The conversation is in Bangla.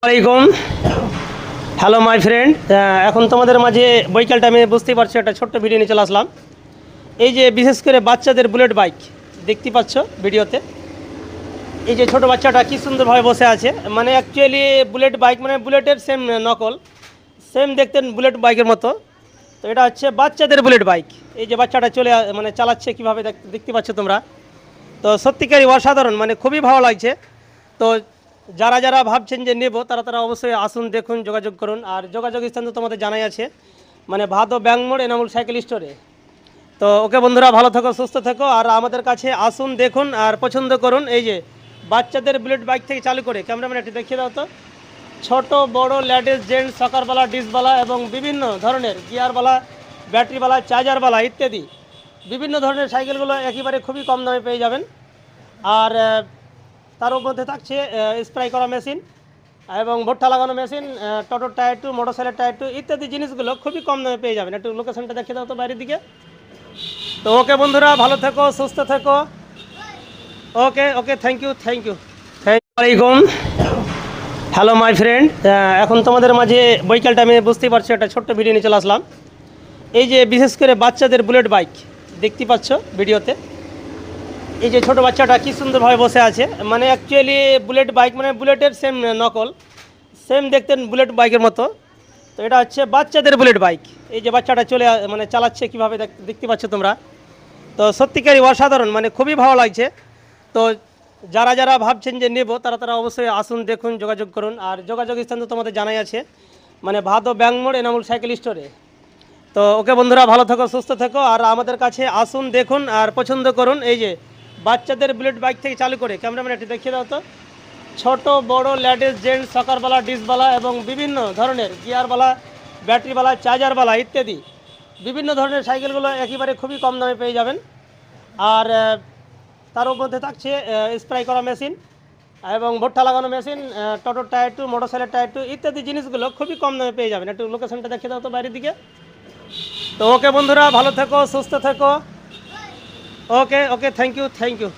আসসালামাইকুম। হ্যালো মাই ফ্রেন্ড, এখন তোমাদের মাঝে বৈকাল টাইমে বুঝতেই পারছো একটা ছোট্ট ভিডিও নিয়ে চলে আসলাম। এই যে বিশেষ করে বাচ্চাদের বুলেট বাইক দেখতে পাচ্ছ ভিডিওতে, এই যে ছোট বাচ্চাটা কি সুন্দরভাবে বসে আছে। মানে অ্যাকচুয়ালি বুলেট বাইক মানে বুলেটের সেম নকল, সেম দেখতে বুলেট বাইকের মতো। তো এটা হচ্ছে বাচ্চাদের বুলেট বাইক। এই যে বাচ্চাটা মানে চালাচ্ছে কীভাবে দেখতে পাচ্ছ তোমরা। তো সত্যিকারই অসাধারণ, মানে খুবই ভালো লাগছে। তো যারা যারা ভাবছেন যে নেব তারা তারা অবশ্যই আসুন, দেখুন, যোগাযোগ করুন। আর যোগাযোগ স্থান তো তোমাদের জানাই আছে, মানে ভাদো ব্যাংক মোড় এনামুল সাইকেল স্টোরে। তো ওকে বন্ধুরা, ভালো থেকো, সুস্থ থেকো, আর আমাদের কাছে আসুন, দেখুন আর পছন্দ করুন। এই যে বাচ্চাদের বুলেট বাইক থেকে চালু করে, ক্যামেরাম্যান একটু দেখিয়ে দাও তো। ছোট বড় লেডিস জেন্টস, সকারওয়ালা, ডিসওয়ালা এবং বিভিন্ন ধরনের গিয়ারওয়ালা, ব্যাটারিওয়ালা, চার্জারওয়ালা ইত্যাদি বিভিন্ন ধরনের সাইকেলগুলো একেবারে খুবই কম দামে পেয়ে যাবেন। আর তার মধ্যে থাকছে স্প্রে করা মেশিন এবং ভুট্টা লাগানো মেশিন, টোটোর টায়ার টু, মোটরসাইকেলের টায়ার টু ইত্যাদি জিনিসগুলো খুবই কম দামে পেয়ে যাবেন। একটু লোকেশনটা দেখিয়ে দাও তো বাইরের দিকে। তো ওকে বন্ধুরা, ভালো থেকো, সুস্থ থেকো। ওকে ওকে, থ্যাংক ইউ। আসসালামাইকুম। হ্যালো মাই ফ্রেন্ড, এখন তোমাদের মাঝে বৈকাল টাইমে বুঝতেই পারছো একটা ছোট্ট ভিডিও নিয়ে চলে আসলাম। এই যে বিশেষ করে বাচ্চাদের বুলেট বাইক দেখতে পাচ্ছ ভিডিওতে, এই যে ছোট বাচ্চাটা কি সুন্দরভাবে বসে আছে। মানে অ্যাকচুয়ালি বুলেট বাইক মানে বুলেটের সেম নকল, সেম দেখতেন বুলেট বাইকের মতো। তো এটা হচ্ছে বাচ্চাদের বুলেট বাইক। এই যে বাচ্চাটা মানে চালাচ্ছে কীভাবে দেখতে পাচ্ছ তোমরা। তো সত্যিকারই অসাধারণ, মানে খুবই ভালো লাগছে। তো যারা যারা ভাবছেন যে নেব তারা তারা অবশ্যই আসুন, দেখুন, যোগাযোগ করুন। আর যোগাযোগ স্থান তো তোমাদের জানাই আছে, মানে ভাদো ব্যাংক মোড় এনামুল সাইকেল স্টোরে। তো ওকে বন্ধুরা, ভালো থেকো, সুস্থ থেকো, আর আমাদের কাছে আসুন, দেখুন আর পছন্দ করুন। এই যে বাচ্চাদের বুলেট বাইক থেকে চালু করে, ক্যামেরাম্যান একটু দেখিয়ে দাও তো। ছোট বড় লেডিস জেন্টস, সকারওয়ালা, ডিসওয়ালা এবং বিভিন্ন ধরনের গিয়ারওয়ালা, ব্যাটারিওয়ালা, চার্জারওয়ালা ইত্যাদি বিভিন্ন ধরনের সাইকেলগুলো একেবারে খুবই কম দামে পেয়ে যাবেন। আর তার মধ্যে থাকছে স্প্রে করা মেশিন এবং ভুট্টা লাগানো মেশিন, টোটোর টায়ার টু, মোটরসাইকেলের টায়ার টু ইত্যাদি জিনিসগুলো খুবই কম দামে পেয়ে যাবেন। একটু লোকেশনটা দেখিয়ে দাও তো বাইরের দিকে। তো ওকে বন্ধুরা, ভালো থেকো, সুস্থ থেকো। ওকে ওকে, থ্যাংক ইউ।